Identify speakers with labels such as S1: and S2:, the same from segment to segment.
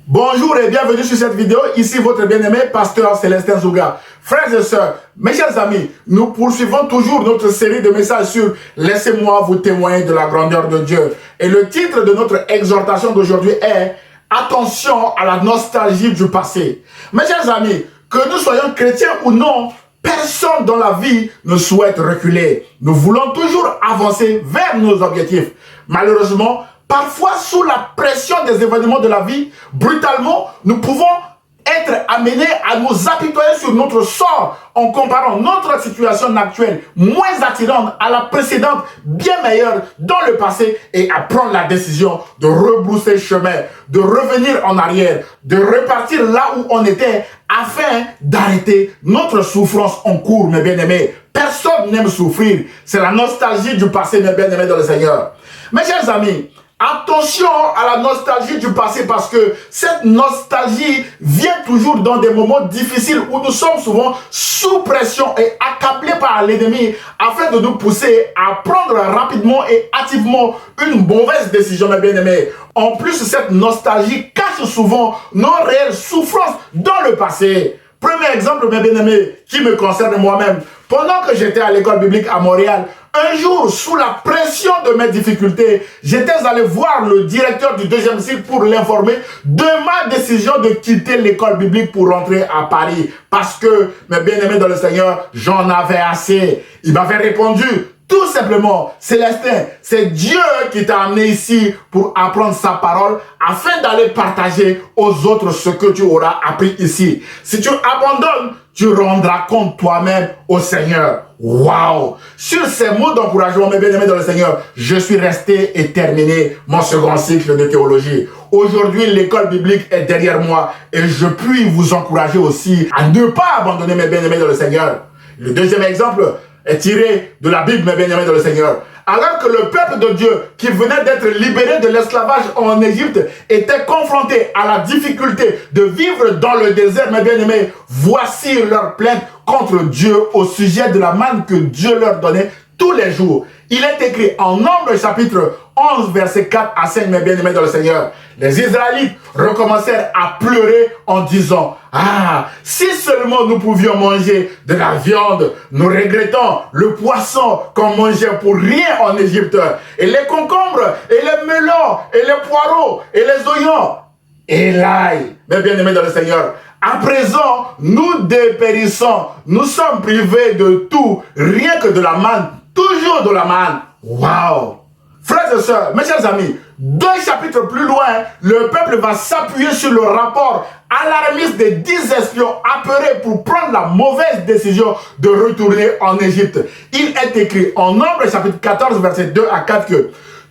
S1: Bonjour et bienvenue sur cette vidéo. Ici votre bien-aimé pasteur Célestin Zouga. Frères et sœurs, mes chers amis, nous poursuivons toujours notre série de messages sur « Laissez-moi vous témoigner de la grandeur de Dieu ». Et le titre de notre exhortation d'aujourd'hui est « Attention à la nostalgie du passé ». Mes chers amis, que nous soyons chrétiens ou non, personne dans la vie ne souhaite reculer. Nous voulons toujours avancer vers nos objectifs. Malheureusement, parfois, sous la pression des événements de la vie, brutalement, nous pouvons être amenés à nous apitoyer sur notre sort en comparant notre situation actuelle, moins attirante à la précédente, bien meilleure dans le passé, et à prendre la décision de rebrousser chemin, de revenir en arrière, de repartir là où on était afin d'arrêter notre souffrance en cours, mes bien-aimés. Personne n'aime souffrir. C'est la nostalgie du passé, mes bien-aimés dans le Seigneur. Mes chers amis, attention à la nostalgie du passé parce que cette nostalgie vient toujours dans des moments difficiles où nous sommes souvent sous pression et accablés par l'ennemi afin de nous pousser à prendre rapidement et hâtivement une mauvaise décision, mes bien-aimés. En plus, cette nostalgie cache souvent nos réelles souffrances dans le passé. Premier exemple, mes bien-aimés, qui me concerne moi-même. Pendant que j'étais à l'école biblique à Montréal, un jour, sous la pression de mes difficultés, j'étais allé voir le directeur du deuxième cycle pour l'informer de ma décision de quitter l'école biblique pour rentrer à Paris. Parce que, mes bien-aimés dans le Seigneur, j'en avais assez. Il m'avait répondu, tout simplement, Célestin, c'est Dieu qui t'a amené ici pour apprendre sa parole afin d'aller partager aux autres ce que tu auras appris ici. Si tu abandonnes, tu rendras compte toi-même au Seigneur. Waouh! Sur ces mots d'encouragement, mes bien-aimés dans le Seigneur, je suis resté et terminé mon second cycle de théologie. Aujourd'hui, l'école biblique est derrière moi et je puis vous encourager aussi à ne pas abandonner, mes bien-aimés dans le Seigneur. Le deuxième exemple est tiré de la Bible, mes bien-aimés dans le Seigneur. Alors que le peuple de Dieu, qui venait d'être libéré de l'esclavage en Égypte, était confronté à la difficulté de vivre dans le désert, mes bien-aimés, voici leur plainte contre Dieu au sujet de la manne que Dieu leur donnait tous les jours. Il est écrit en Nombre chapitre 11, versets 4 à 5, mes bien-aimés dans le Seigneur. Les Israélites recommencèrent à pleurer en disant, « Ah, si seulement nous pouvions manger de la viande, nous regrettons le poisson qu'on mangeait pour rien en Égypte, et les concombres, et les melons, et les poireaux, et les oignons, et l'ail. » Mes bien-aimés dans le Seigneur, à présent, nous dépérissons, nous sommes privés de tout, rien que de la manne, toujours de la manne. Waouh! Frères et sœurs, mes chers amis, 2 chapitres plus loin, le peuple va s'appuyer sur le rapport alarmiste des 10 espions apeurés pour prendre la mauvaise décision de retourner en Égypte. Il est écrit en Nombre chapitre 14, versets 2 à 4 que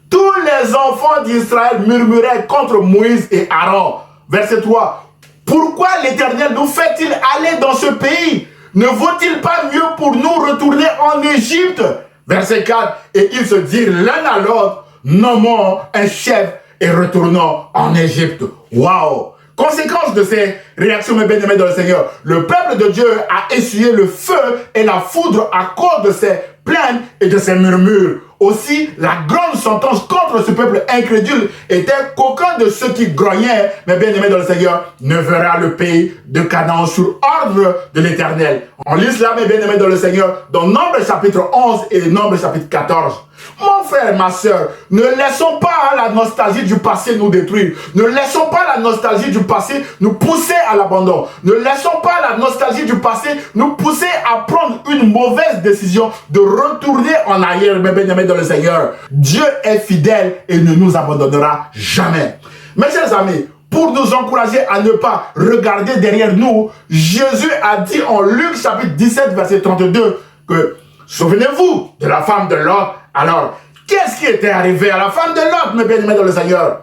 S1: tous les enfants d'Israël murmuraient contre Moïse et Aaron. Verset 3. Pourquoi l'Éternel nous fait-il aller dans ce pays? Ne vaut-il pas mieux pour nous retourner en Égypte? Verset 4, et ils se dirent l'un à l'autre, nommons un chef et retournons en Égypte. Waouh! Conséquence de ces réactions, mes bien-aimés dans le Seigneur, le peuple de Dieu a essuyé le feu et la foudre à cause de ses plaintes et de ses murmures. Aussi, la grande sentence contre ce peuple incrédule était qu'aucun de ceux qui grognaient, mes bien-aimés dans le Seigneur, ne verra le pays de Canaan sur ordre de l'Éternel. On lit cela, mes bien-aimés dans le Seigneur, dans Nombre chapitre 11 et Nombre chapitre 14. Mon frère, ma soeur, ne laissons pas la nostalgie du passé nous détruire. Ne laissons pas la nostalgie du passé nous pousser à l'abandon. Ne laissons pas la nostalgie du passé nous pousser à prendre une mauvaise décision de retourner en arrière, mes bien-aimés dans le Seigneur. Dieu est fidèle et ne nous abandonnera jamais. Mes chers amis, pour nous encourager à ne pas regarder derrière nous, Jésus a dit en Luc chapitre 17, verset 32 que souvenez-vous de la femme de Lot. Alors, qu'est-ce qui était arrivé à la femme de Lot, mes bien-aimés dans le Seigneur?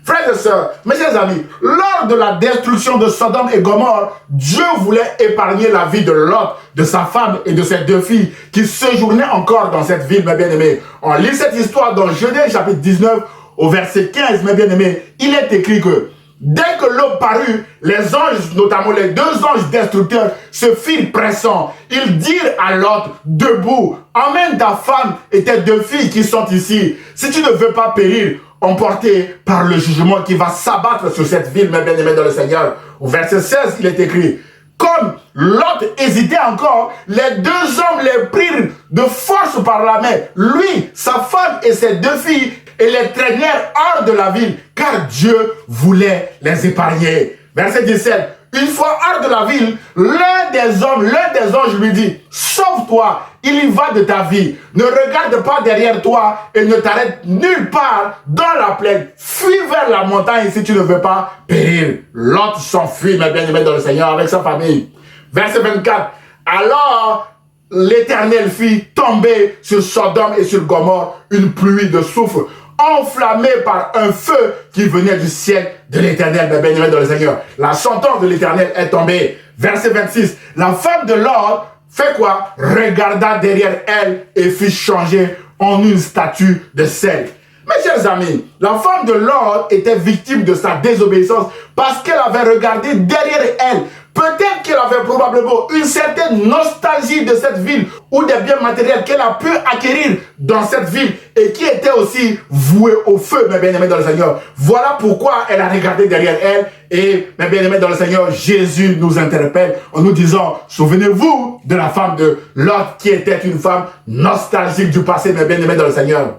S1: Frères et sœurs, mes chers amis, lors de la destruction de Sodome et Gomorrhe, Dieu voulait épargner la vie de Lot, de sa femme et de ses 2 filles qui séjournaient encore dans cette ville, mes bien-aimés. On lit cette histoire dans Genèse chapitre 19 au verset 15, mes bien-aimés. Il est écrit que dès que l'aube parut, les anges, notamment les 2 anges destructeurs, se firent pressants. Ils dirent à Lot, debout, emmène ta femme et tes 2 filles qui sont ici. Si tu ne veux pas périr, emportés par le jugement qui va s'abattre sur cette ville, mes bien-aimés dans le Seigneur. Au verset 16, il est écrit, comme Lot hésitait encore, les deux hommes les prirent de force par la main, lui, sa femme et ses deux filles, et les traînèrent hors de la ville, car Dieu voulait les épargner. Verset 17. Une fois hors de la ville, l'un des anges lui dit, sauve-toi, il y va de ta vie. Ne regarde pas derrière toi et ne t'arrête nulle part dans la plaine. Fuis vers la montagne si tu ne veux pas périr. Lot s'enfuit, mes bien-aimés dans le Seigneur, avec sa famille. Verset 24. Alors, l'Éternel fit tomber sur Sodome et sur Gomorrhe une pluie de soufre, enflammé par un feu qui venait du ciel de l'Éternel, mes bien-aimés dans le Seigneur. La sentence de l'Éternel est tombée. Verset 26. La femme de Lot fait quoi? Regarda derrière elle et fit changer en une statue de sel. Mes chers amis, la femme de Lot était victime de sa désobéissance parce qu'elle avait regardé derrière elle. Peut-être qu'elle avait probablement une certaine nostalgie de cette ville ou des biens matériels qu'elle a pu acquérir dans cette ville et qui étaient aussi voués au feu, mes bien-aimés dans le Seigneur. Voilà pourquoi elle a regardé derrière elle et, mes bien-aimés dans le Seigneur, Jésus nous interpelle en nous disant, souvenez-vous de la femme de Lot qui était une femme nostalgique du passé, mes bien-aimés dans le Seigneur.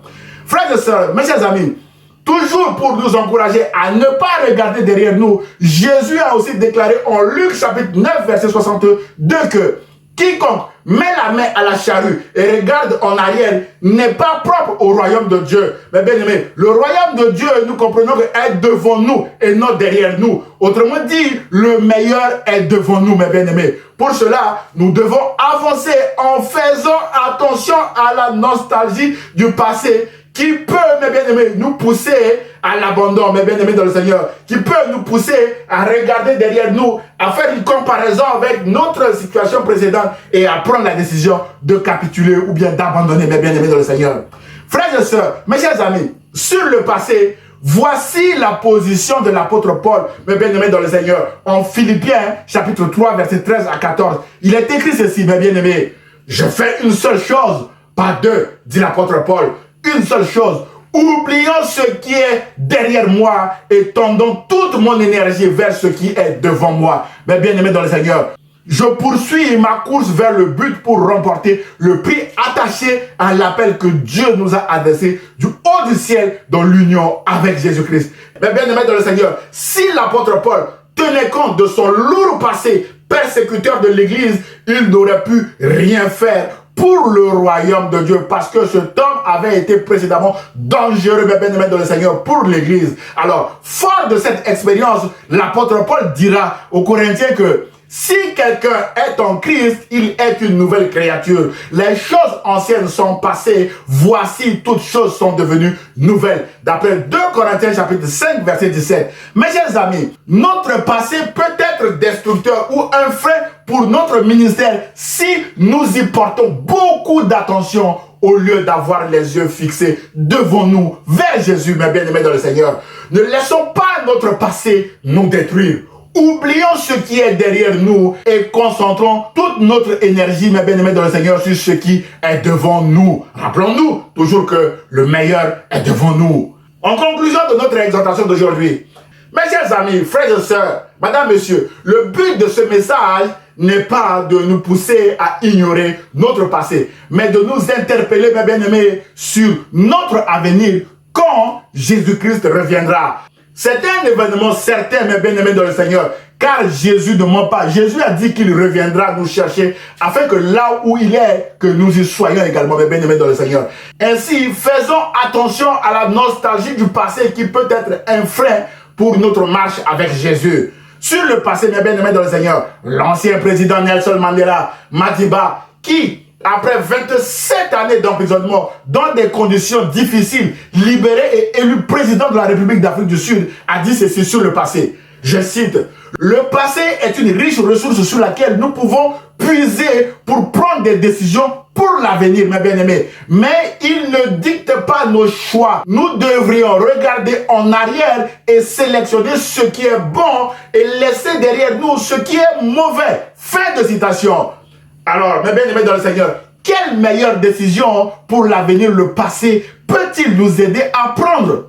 S1: Frères et sœurs, mes chers amis, toujours pour nous encourager à ne pas regarder derrière nous, Jésus a aussi déclaré en Luc chapitre 9 verset 62 que quiconque met la main à la charrue et regarde en arrière n'est pas propre au royaume de Dieu. Mais bien aimé, le royaume de Dieu, nous comprenons que est devant nous et non derrière nous. Autrement dit, le meilleur est devant nous, mes bien-aimés. Pour cela, nous devons avancer en faisant attention à la nostalgie du passé qui peut, mes bien-aimés, nous pousser à l'abandon, mes bien-aimés dans le Seigneur, qui peut nous pousser à regarder derrière nous, à faire une comparaison avec notre situation précédente et à prendre la décision de capituler ou bien d'abandonner, mes bien-aimés dans le Seigneur. Frères et sœurs, mes chers amis, sur le passé, voici la position de l'apôtre Paul, mes bien-aimés dans le Seigneur, en Philippiens, chapitre 3, verset 13 à 14. Il est écrit ceci, mes bien-aimés, je fais une seule chose, pas deux, dit l'apôtre Paul. Une seule chose, oublions ce qui est derrière moi et tendons toute mon énergie vers ce qui est devant moi. Mais bien aimé dans le Seigneur, je poursuis ma course vers le but pour remporter le prix attaché à l'appel que Dieu nous a adressé du haut du ciel dans l'union avec Jésus-Christ. Mais bien aimé dans le Seigneur, si l'apôtre Paul tenait compte de son lourd passé persécuteur de l'Église, il n'aurait pu rien faire pour le royaume de Dieu, parce que cet homme avait été précédemment dangereux, mes bien-aimés dans le Seigneur, pour l'Église. Alors, fort de cette expérience, l'apôtre Paul dira aux Corinthiens que si quelqu'un est en Christ, il est une nouvelle créature. Les choses anciennes sont passées, voici toutes choses sont devenues nouvelles. D'après 2 Corinthiens chapitre 5 verset 17. Mes chers amis, notre passé peut être destructeur ou un frein pour notre ministère si nous y portons beaucoup d'attention au lieu d'avoir les yeux fixés devant nous, vers Jésus, mes bien-aimés dans le Seigneur. Ne laissons pas notre passé nous détruire. Oublions ce qui est derrière nous et concentrons toute notre énergie, mes bien-aimés dans le Seigneur, sur ce qui est devant nous. Rappelons-nous toujours que le meilleur est devant nous. En conclusion de notre exhortation d'aujourd'hui, mes chers amis, frères et sœurs, madame, monsieur, le but de ce message n'est pas de nous pousser à ignorer notre passé, mais de nous interpeller, mes bien-aimés, sur notre avenir quand Jésus-Christ reviendra. C'est un événement certain, mes bien-aimés dans le Seigneur, car Jésus ne ment pas. Jésus a dit qu'il reviendra nous chercher, afin que là où il est, que nous y soyons également, mes bien-aimés dans le Seigneur. Ainsi, faisons attention à la nostalgie du passé qui peut être un frein pour notre marche avec Jésus. Sur le passé, mes bien-aimés dans le Seigneur, l'ancien président Nelson Mandela Madiba, qui après 27 années d'emprisonnement, dans des conditions difficiles, libéré et élu président de la République d'Afrique du Sud, a dit ceci sur le passé. Je cite, « Le passé est une riche ressource sur laquelle nous pouvons puiser pour prendre des décisions pour l'avenir, mes bien-aimés. Mais il ne dicte pas nos choix. Nous devrions regarder en arrière et sélectionner ce qui est bon et laisser derrière nous ce qui est mauvais. » Fin de citation. Alors, mes bien-aimés dans le Seigneur, quelle meilleure décision pour l'avenir le passé peut-il nous aider à prendre?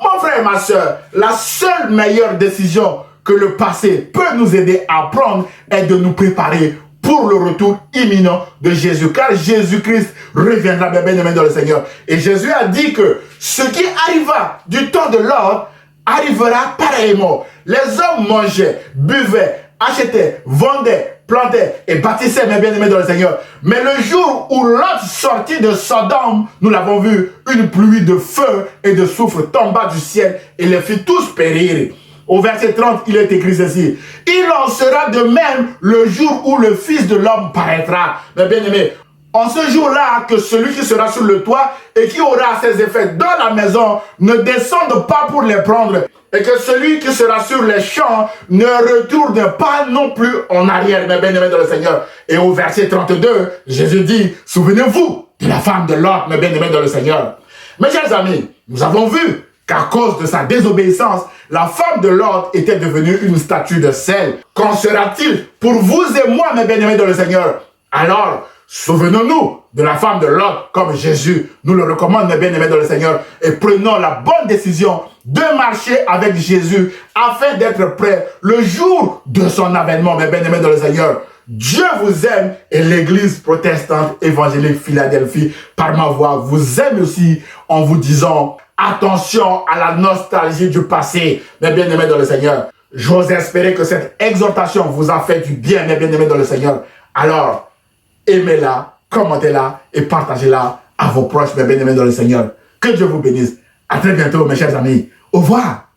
S1: Mon frère et ma soeur, la seule meilleure décision que le passé peut nous aider à prendre est de nous préparer pour le retour imminent de Jésus. Car Jésus-Christ reviendra, mes bien-aimés dans le Seigneur. Et Jésus a dit que ce qui arriva du temps de Lot arrivera pareillement. Les hommes mangeaient, buvaient, achetaient, vendaient, plantaient et bâtissaient, mes bien-aimés dans le Seigneur. Mais le jour où Lot sortit de Sodome, nous l'avons vu, une pluie de feu et de soufre tomba du ciel et les fit tous périr. Au verset 30, il est écrit ceci. Il en sera de même le jour où le Fils de l'homme paraîtra. Mes bien-aimés, en ce jour-là, que celui qui sera sur le toit et qui aura ses effets dans la maison ne descende pas pour les prendre. Et que celui qui sera sur les champs ne retourne pas non plus en arrière, mes bien-aimés dans le Seigneur. Et au verset 32, Jésus dit, souvenez-vous de la femme de Lot, mes bien-aimés dans le Seigneur. Mes chers amis, nous avons vu qu'à cause de sa désobéissance, la femme de Lot était devenue une statue de sel. Qu'en sera-t-il pour vous et moi, mes bien-aimés dans le Seigneur? Alors, souvenons-nous de la femme de Lot, comme Jésus nous le recommande, mes bien-aimés dans le Seigneur, et prenons la bonne décision de marcher avec Jésus afin d'être prêts le jour de son avènement, mes bien-aimés dans le Seigneur. Dieu vous aime et l'Église protestante évangélique Philadelphie, par ma voix, vous aime aussi en vous disant attention à la nostalgie du passé, mes bien-aimés dans le Seigneur. J'ose espérer que cette exhortation vous a fait du bien, mes bien-aimés dans le Seigneur. Alors, aimez-la, commentez-la et partagez-la à vos proches, mes bien-aimés dans le Seigneur. Que Dieu vous bénisse. À très bientôt, mes chers amis. Au revoir.